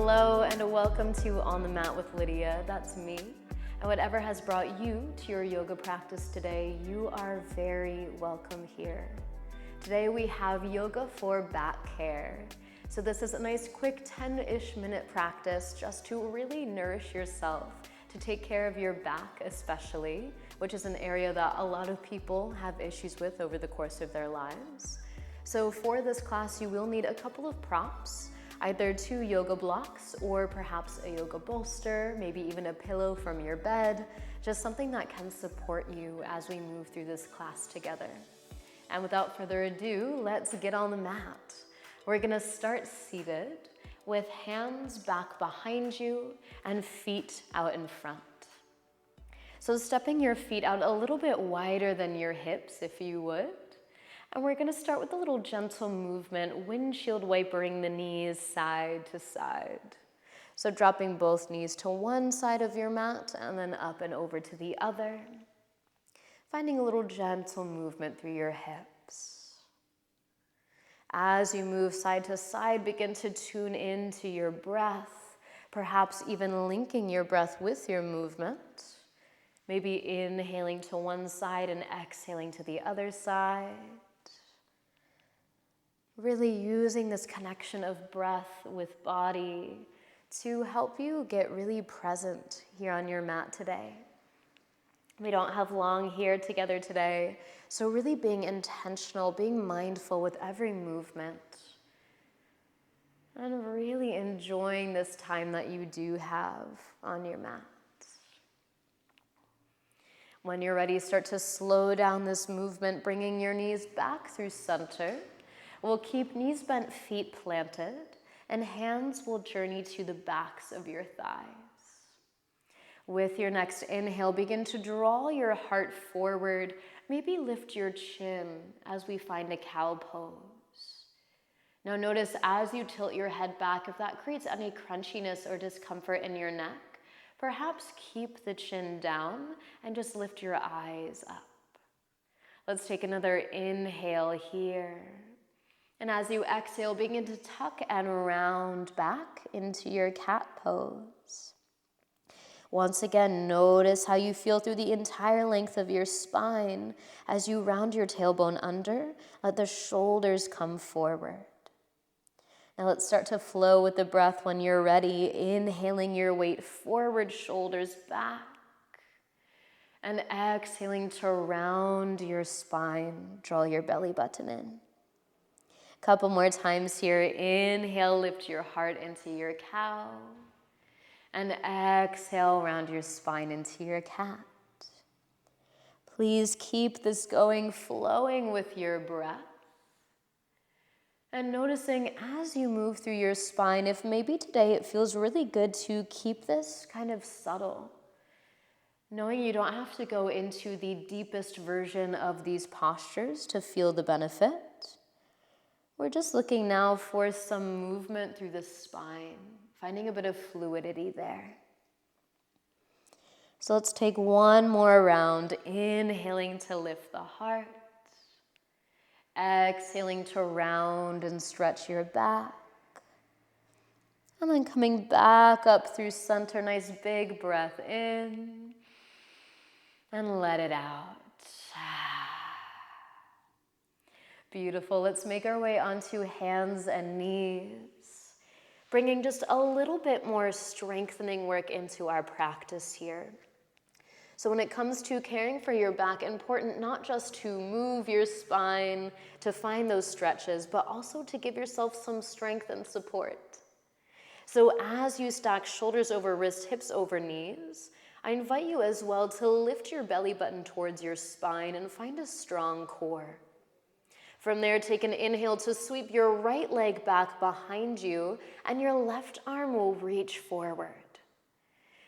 Hello and welcome to On the Mat with Lydia. That's me. And whatever has brought you to your yoga practice today, you are very welcome here. Today we have yoga for back care. So this is a nice quick 10-ish minute practice just to really nourish yourself, to take care of your back especially, which is an area that a lot of people have issues with over the course of their lives. So for this class, you will need a couple of props, either 2 yoga blocks or perhaps a yoga bolster, maybe even a pillow from your bed, just something that can support you as we move through this class together. And without further ado, let's get on the mat. We're gonna start seated with hands back behind you and feet out in front. So stepping your feet out a little bit wider than your hips, if you would. And we're gonna start with a little gentle movement, windshield wipering the knees side to side. So dropping both knees to one side of your mat and then up and over to the other. Finding a little gentle movement through your hips. As you move side to side, begin to tune into your breath, perhaps even linking your breath with your movement. Maybe inhaling to one side and exhaling to the other side. Really using this connection of breath with body to help you get really present here on your mat today. We don't have long here together today, so really being intentional, being mindful with every movement, and really enjoying this time that you do have on your mat. When you're ready, start to slow down this movement, bringing your knees back through center. We'll keep knees bent, feet planted, and hands will journey to the backs of your thighs. With your next inhale, begin to draw your heart forward. Maybe lift your chin as we find a cow pose. Now notice as you tilt your head back, if that creates any crunchiness or discomfort in your neck, perhaps keep the chin down and just lift your eyes up. Let's take another inhale here. And as you exhale, begin to tuck and round back into your cat pose. Once again, notice how you feel through the entire length of your spine. As you round your tailbone under, let the shoulders come forward. Now let's start to flow with the breath when you're ready, inhaling your weight forward, shoulders back, and exhaling to round your spine, draw your belly button in. Couple more times here. Inhale, lift your heart into your cow. And exhale, round your spine into your cat. Please keep this going, flowing with your breath. And noticing as you move through your spine, if maybe today it feels really good to keep this kind of subtle. Knowing you don't have to go into the deepest version of these postures to feel the benefit. We're just looking now for some movement through the spine, finding a bit of fluidity there. So let's take one more round, inhaling to lift the heart, exhaling to round and stretch your back, and then coming back up through center, nice big breath in, and let it out. Beautiful. Let's make our way onto hands and knees, bringing just a little bit more strengthening work into our practice here. So when it comes to caring for your back, important not just to move your spine to find those stretches, but also to give yourself some strength and support. So as you stack shoulders over wrists, hips over knees, I invite you as well to lift your belly button towards your spine and find a strong core. From there, take an inhale to sweep your right leg back behind you, and your left arm will reach forward.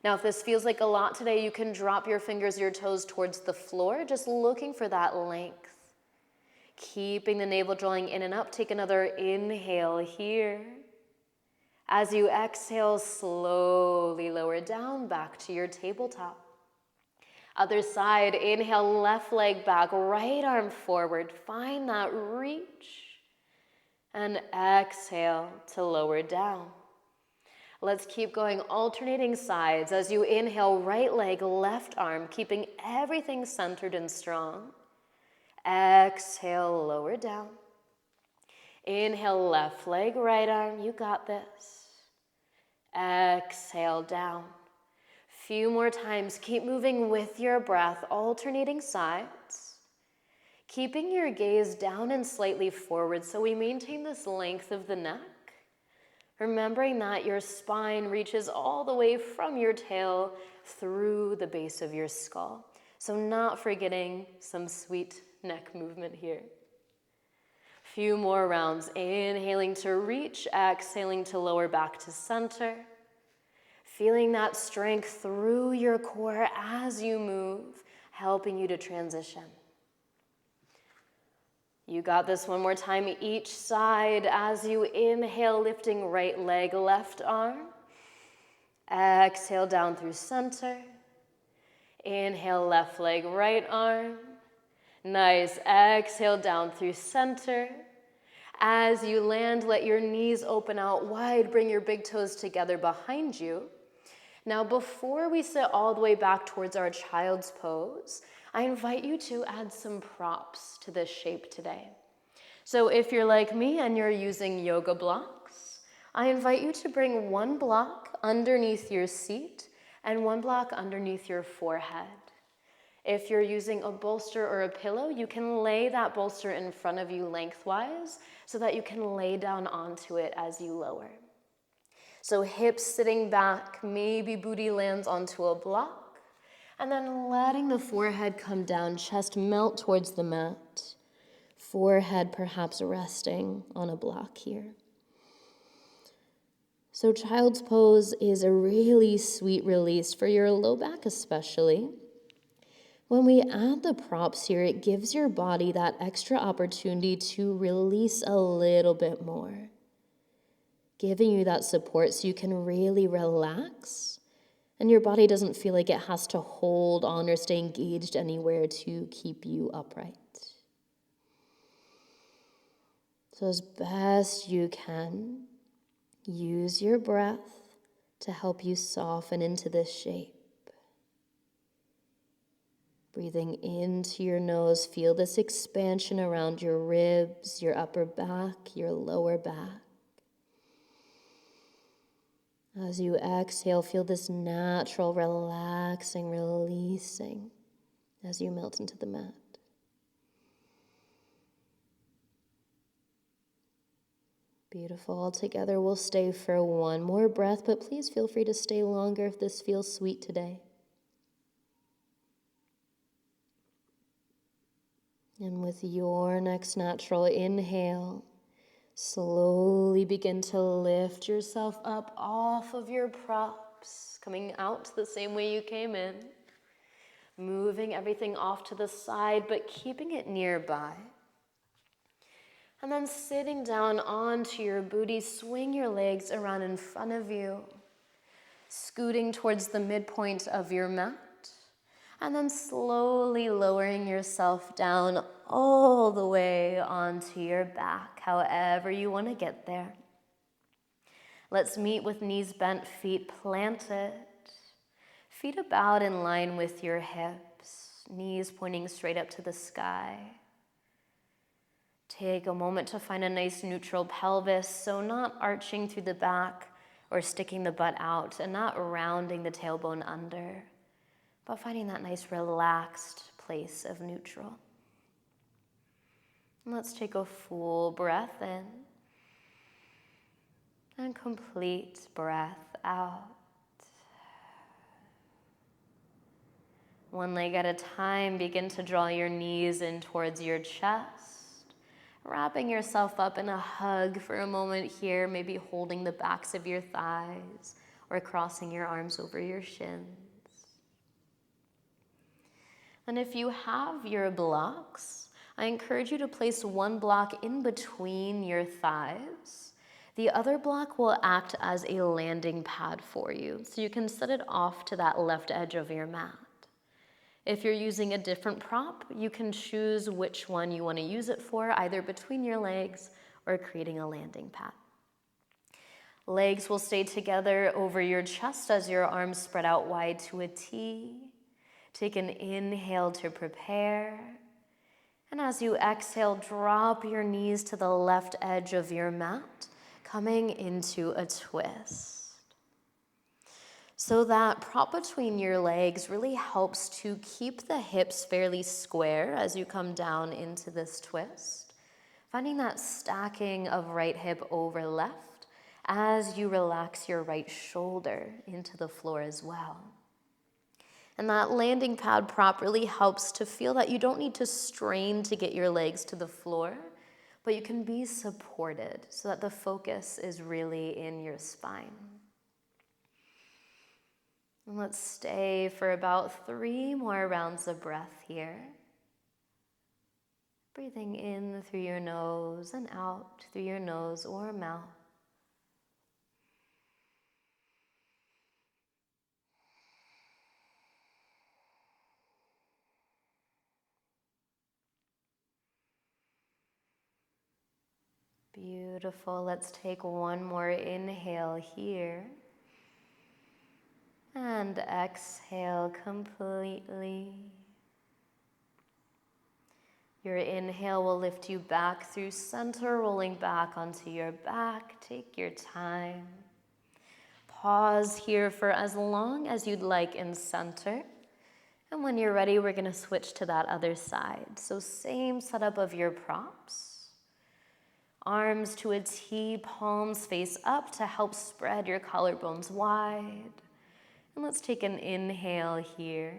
Now, if this feels like a lot today, you can drop your fingers, your toes towards the floor, just looking for that length. Keeping the navel drawing in and up, take another inhale here. As you exhale, slowly lower down back to your tabletop. Other side, inhale, left leg back, right arm forward. Find that reach. And exhale to lower down. Let's keep going, alternating sides. As you inhale, right leg, left arm, keeping everything centered and strong. Exhale, lower down. Inhale, left leg, right arm, you got this. Exhale, down. Few more times, keep moving with your breath, alternating sides. Keeping your gaze down and slightly forward so we maintain this length of the neck. Remembering that your spine reaches all the way from your tail through the base of your skull. So not forgetting some sweet neck movement here. Few more rounds. Inhaling to reach, exhaling to lower back to center. Feeling that strength through your core as you move, helping you to transition. You got this one more time, each side as you inhale, lifting right leg, left arm. Exhale down through center. Inhale, left leg, right arm. Nice, exhale down through center. As you land, let your knees open out wide, bring your big toes together behind you. Now, before we sit all the way back towards our child's pose, I invite you to add some props to this shape today. So if you're like me and you're using yoga blocks, I invite you to bring one block underneath your seat and one block underneath your forehead. If you're using a bolster or a pillow, you can lay that bolster in front of you lengthwise so that you can lay down onto it as you lower. So hips sitting back, maybe booty lands onto a block, and then letting the forehead come down, chest melt towards the mat. Forehead perhaps resting on a block here. So child's pose is a really sweet release for your low back especially. When we add the props here, it gives your body that extra opportunity to release a little bit more, giving you that support so you can really relax and your body doesn't feel like it has to hold on or stay engaged anywhere to keep you upright. So as best you can, use your breath to help you soften into this shape. Breathing into your nose, feel this expansion around your ribs, your upper back, your lower back. As you exhale, feel this natural relaxing, releasing as you melt into the mat. Beautiful. All together, we'll stay for one more breath, but please feel free to stay longer if this feels sweet today. And with your next natural inhale, slowly begin to lift yourself up off of your props, coming out the same way you came in, moving everything off to the side, but keeping it nearby. And then sitting down onto your booty, swing your legs around in front of you, scooting towards the midpoint of your mat. And then slowly lowering yourself down all the way onto your back, however you want to get there. Let's meet with knees bent, feet planted. Feet about in line with your hips, knees pointing straight up to the sky. Take a moment to find a nice neutral pelvis, so not arching through the back or sticking the butt out and not rounding the tailbone under, but finding that nice relaxed place of neutral. And let's take a full breath in and complete breath out. One leg at a time, begin to draw your knees in towards your chest, wrapping yourself up in a hug for a moment here, maybe holding the backs of your thighs or crossing your arms over your shins. And if you have your blocks, I encourage you to place one block in between your thighs. The other block will act as a landing pad for you, so you can set it off to that left edge of your mat. If you're using a different prop, you can choose which one you want to use it for, either between your legs or creating a landing pad. Legs will stay together over your chest as your arms spread out wide to a T. Take an inhale to prepare. And as you exhale, drop your knees to the left edge of your mat, coming into a twist. So that prop between your legs really helps to keep the hips fairly square as you come down into this twist. Finding that stacking of right hip over left as you relax your right shoulder into the floor as well. And that landing pad prop really helps to feel that you don't need to strain to get your legs to the floor, but you can be supported so that the focus is really in your spine. And let's stay for about 3 more rounds of breath here. Breathing in through your nose and out through your nose or mouth. Beautiful. Let's take one more inhale here. And exhale completely. Your inhale will lift you back through center, rolling back onto your back. Take your time. Pause here for as long as you'd like in center. And when you're ready, we're going to switch to that other side. So same setup of your props. Arms to a T, palms face up to help spread your collarbones wide. And let's take an inhale here.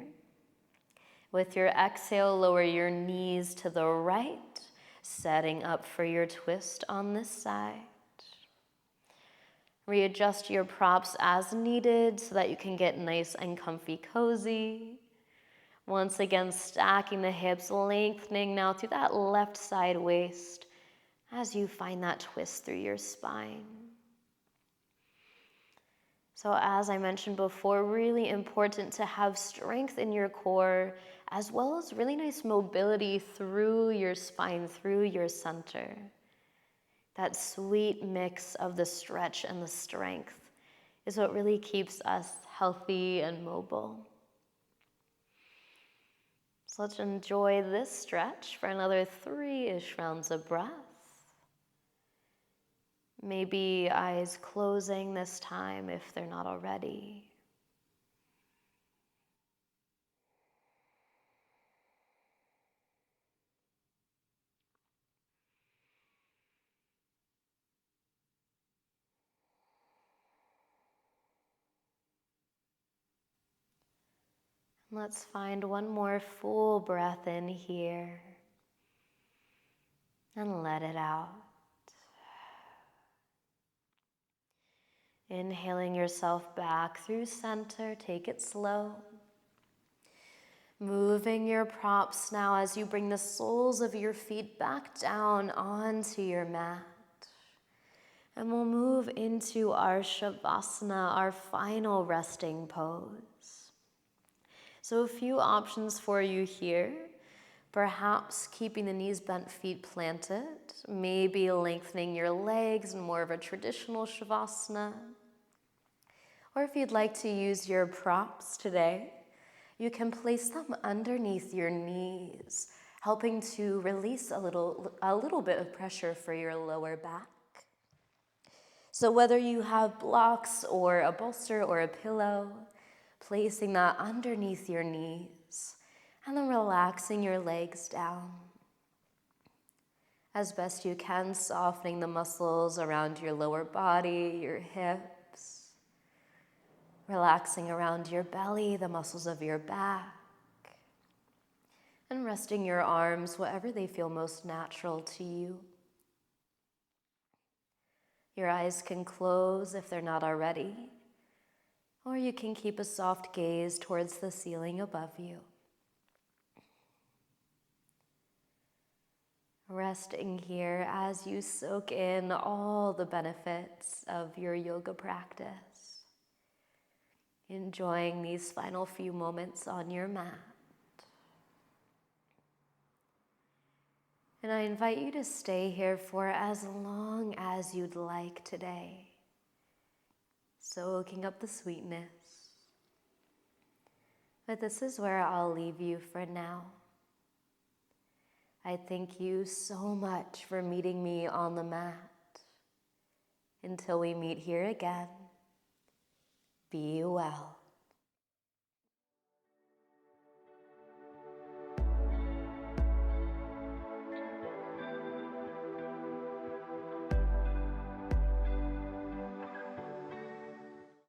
With your exhale, lower your knees to the right, setting up for your twist on this side. Readjust your props as needed so that you can get nice and comfy cozy. Once again, stacking the hips, lengthening now through that left side waist as you find that twist through your spine. So as I mentioned before, really important to have strength in your core as well as really nice mobility through your spine, through your center. That sweet mix of the stretch and the strength is what really keeps us healthy and mobile. So let's enjoy this stretch for another 3-ish rounds of breath. Maybe eyes closing this time if they're not already. Let's find one more full breath in here and let it out. Inhaling yourself back through center, take it slow. Moving your props now as you bring the soles of your feet back down onto your mat. And we'll move into our Shavasana, our final resting pose. So a few options for you here. Perhaps keeping the knees bent, feet planted. Maybe lengthening your legs in more of a traditional Shavasana. Or if you'd like to use your props today, you can place them underneath your knees, helping to release a little bit of pressure for your lower back. So whether you have blocks or a bolster or a pillow, placing that underneath your knees and then relaxing your legs down. As best you can, softening the muscles around your lower body, your hips, relaxing around your belly, the muscles of your back, and resting your arms wherever they feel most natural to you. Your eyes can close if they're not already, or you can keep a soft gaze towards the ceiling above you. Resting here as you soak in all the benefits of your yoga practice. Enjoying these final few moments on your mat. And I invite you to stay here for as long as you'd like today. soaking up the sweetness. But this is where I'll leave you for now. I thank you so much for meeting me on the mat. Until we meet here again, be well.